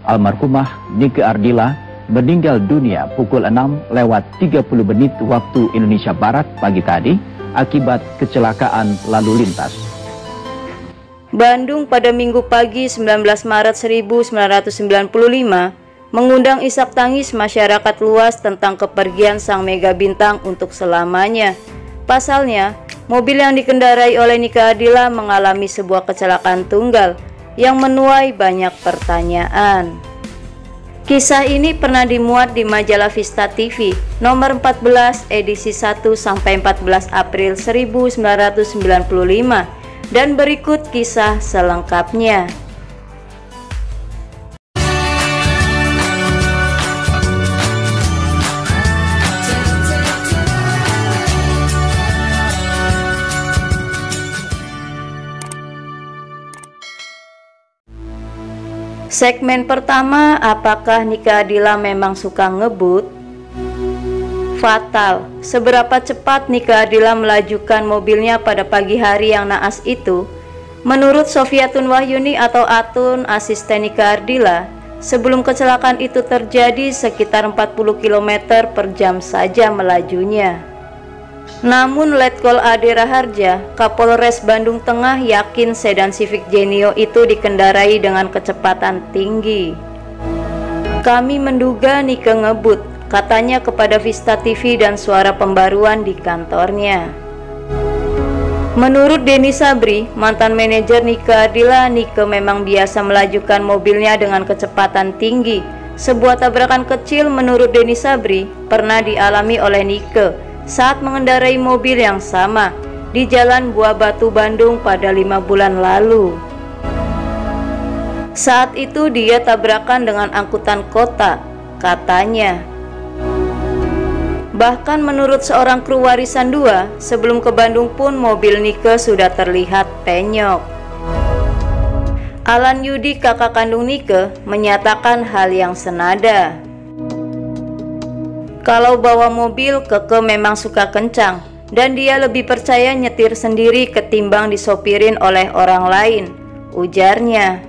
almarhumah Nike Ardila meninggal dunia pukul 6:30 waktu Indonesia Barat pagi tadi akibat kecelakaan lalu lintas. Bandung pada Minggu pagi 19 Maret 1995 mengundang isak tangis masyarakat luas tentang kepergian sang mega bintang untuk selamanya. Pasalnya, mobil yang dikendarai oleh Nike Ardila mengalami sebuah kecelakaan tunggal yang menuai banyak pertanyaan. Kisah ini pernah dimuat di majalah Vista TV nomor 14 edisi 1-14 April 1995 dan berikut kisah selengkapnya. Segmen pertama, apakah Nike Ardila memang suka ngebut? Fatal, seberapa cepat Nike Ardila melajukan mobilnya pada pagi hari yang naas itu? Menurut Sofiatun Wahyuni atau Atun, asisten Nike Ardila, sebelum kecelakaan itu terjadi sekitar 40 km per jam saja melajunya. Namun Letkol Ade Raharja, Kapolres Bandung Tengah yakin sedan Civic Genio itu dikendarai dengan kecepatan tinggi. Kami menduga Nike ngebut, katanya kepada Vista TV dan Suara Pembaruan di kantornya. Menurut Denny Sabri, mantan manajer Nike Ardila, Nike memang biasa melajukan mobilnya dengan kecepatan tinggi. Sebuah tabrakan kecil menurut Denny Sabri pernah dialami oleh Nike saat mengendarai mobil yang sama di Jalan Buah Batu Bandung pada 5 bulan lalu. Saat itu dia tabrakan dengan angkutan kota, katanya. Bahkan menurut seorang kru Warisan 2, sebelum ke Bandung pun mobil Nike sudah terlihat penyok. Alan Yudi, kakak kandung Nike, menyatakan hal yang senada. Kalau bawa mobil, Keke memang suka kencang dan dia lebih percaya nyetir sendiri ketimbang disopirin oleh orang lain, ujarnya.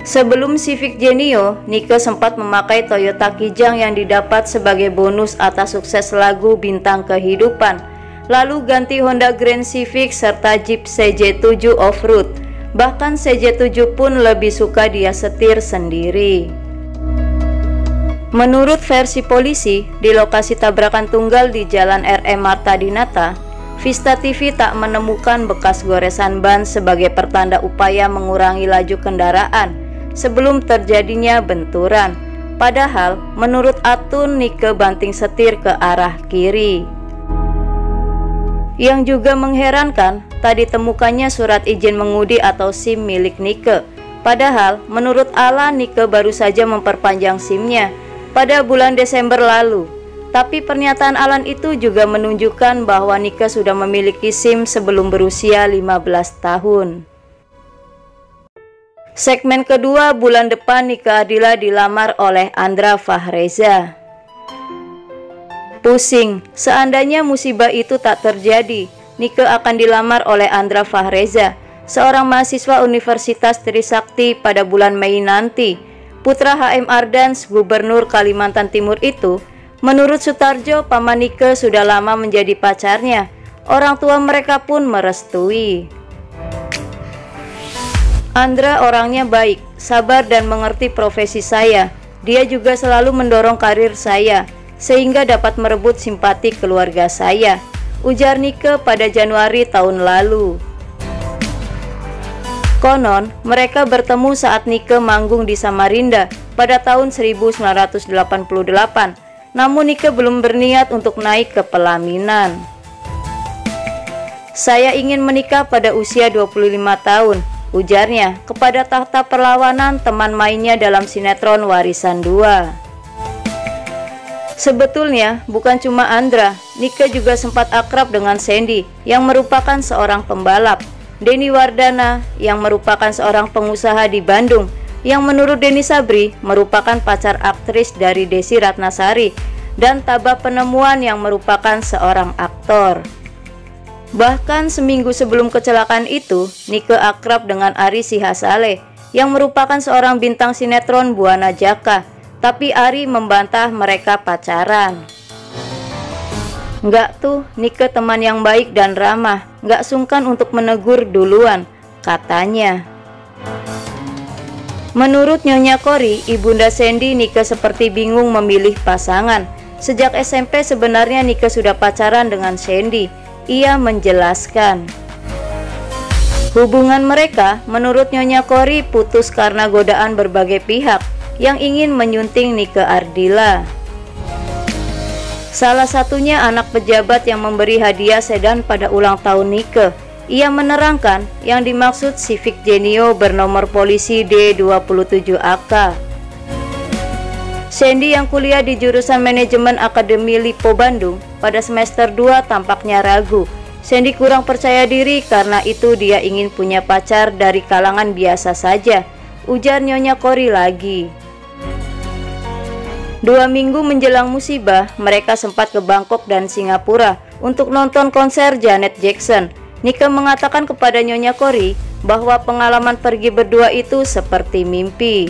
Sebelum Civic Genio, Nike sempat memakai Toyota Kijang yang didapat sebagai bonus atas sukses lagu Bintang Kehidupan, lalu ganti Honda Grand Civic serta Jeep CJ7 Off-Road. Bahkan CJ7 pun lebih suka dia setir sendiri. Menurut versi polisi, di lokasi tabrakan tunggal di Jalan RM Marta Dinata, Vista TV tak menemukan bekas goresan ban sebagai pertanda upaya mengurangi laju kendaraan sebelum terjadinya benturan. Padahal, menurut Atun, Nike banting setir ke arah kiri. Yang juga mengherankan, tak ditemukannya surat izin mengemudi atau SIM milik Nike. Padahal, menurut Alan, Nike baru saja memperpanjang SIM-nya pada bulan Desember lalu. Tapi pernyataan Alan itu juga menunjukkan bahwa Nike sudah memiliki SIM sebelum berusia 15 tahun. Segmen kedua, bulan depan Nike Ardila dilamar oleh Andra Fahreza. Pusing, seandainya musibah itu tak terjadi, Nike akan dilamar oleh Andra Fahreza, seorang mahasiswa Universitas Trisakti pada bulan Mei nanti. Putra HM Ardans, Gubernur Kalimantan Timur itu, menurut Sutarjo, paman Nike sudah lama menjadi pacarnya. Orang tua mereka pun merestui. Andra orangnya baik, sabar dan mengerti profesi saya. Dia juga selalu mendorong karir saya, sehingga dapat merebut simpati keluarga saya, ujar Nike pada Januari tahun lalu. Konon, mereka bertemu saat Nike manggung di Samarinda pada tahun 1988. Namun Nike belum berniat untuk naik ke pelaminan. Saya ingin menikah pada usia 25 tahun, ujarnya kepada tahta perlawanan teman mainnya dalam sinetron Warisan 2. Sebetulnya, bukan cuma Andra, Nike juga sempat akrab dengan Sandy yang merupakan seorang pembalap. Denny Wardana yang merupakan seorang pengusaha di Bandung yang menurut Denny Sabri merupakan pacar aktris dari Desi Ratnasari, dan Taba Penemuan yang merupakan seorang aktor. Bahkan seminggu sebelum kecelakaan itu, Nike akrab dengan Ari Sihasale yang merupakan seorang bintang sinetron Buana Jaka, tapi Ari membantah mereka pacaran. "Enggak tuh, Nike teman yang baik dan ramah, enggak sungkan untuk menegur duluan," katanya. Menurut Nyonya Kori, Ibunda Sandy, Nike seperti bingung memilih pasangan. Sejak SMP sebenarnya Nike sudah pacaran dengan Sandy. Ia menjelaskan, hubungan mereka menurut Nyonya Kori putus karena godaan berbagai pihak yang ingin menyunting Nike Ardila. Salah satunya anak pejabat yang memberi hadiah sedan pada ulang tahun Nike. Ia menerangkan yang dimaksud Civic Genio bernomor polisi D27AK. Sandy yang kuliah di jurusan manajemen Akademi Lipo Bandung pada semester 2 tampaknya ragu. Sandy kurang percaya diri karena itu dia ingin punya pacar dari kalangan biasa saja, ujar Nyonya Kori lagi. 2 minggu menjelang musibah, mereka sempat ke Bangkok dan Singapura untuk nonton konser Janet Jackson. Nike mengatakan kepada Nyonya Kori bahwa pengalaman pergi berdua itu seperti mimpi.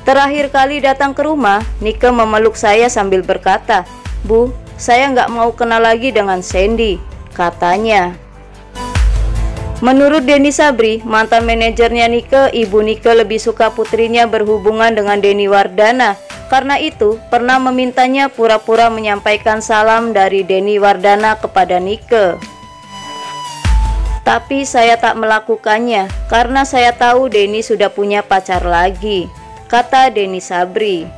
Terakhir kali datang ke rumah, Nike memeluk saya sambil berkata, "Bu, saya nggak mau kenal lagi dengan Sandy," katanya. Menurut Denny Sabri, mantan manajernya Nike, Ibu Nike lebih suka putrinya berhubungan dengan Denny Wardana. Karena itu, pernah memintanya pura-pura menyampaikan salam dari Denny Wardana kepada Nike. "Tapi saya tak melakukannya karena saya tahu Denny sudah punya pacar lagi," kata Denny Sabri.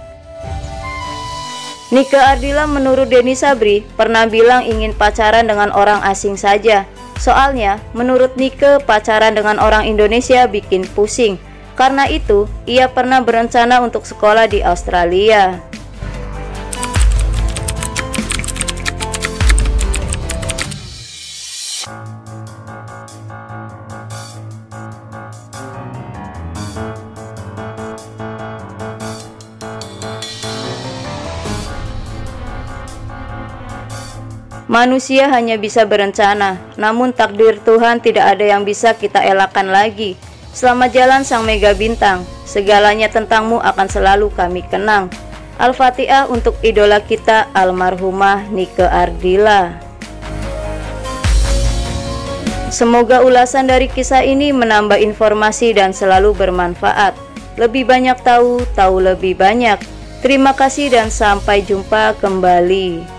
Nike Ardila menurut Denny Sabri pernah bilang ingin pacaran dengan orang asing saja. Soalnya, menurut Nike pacaran dengan orang Indonesia bikin pusing. Karena itu, ia pernah berencana untuk sekolah di Australia. Manusia hanya bisa berencana, namun takdir Tuhan tidak ada yang bisa kita elakkan lagi. Selamat jalan sang mega bintang, segalanya tentangmu akan selalu kami kenang. Al-Fatihah untuk idola kita almarhumah Nike Ardila. Semoga ulasan dari kisah ini menambah informasi dan selalu bermanfaat. Lebih banyak tahu, tahu lebih banyak. Terima kasih dan sampai jumpa kembali.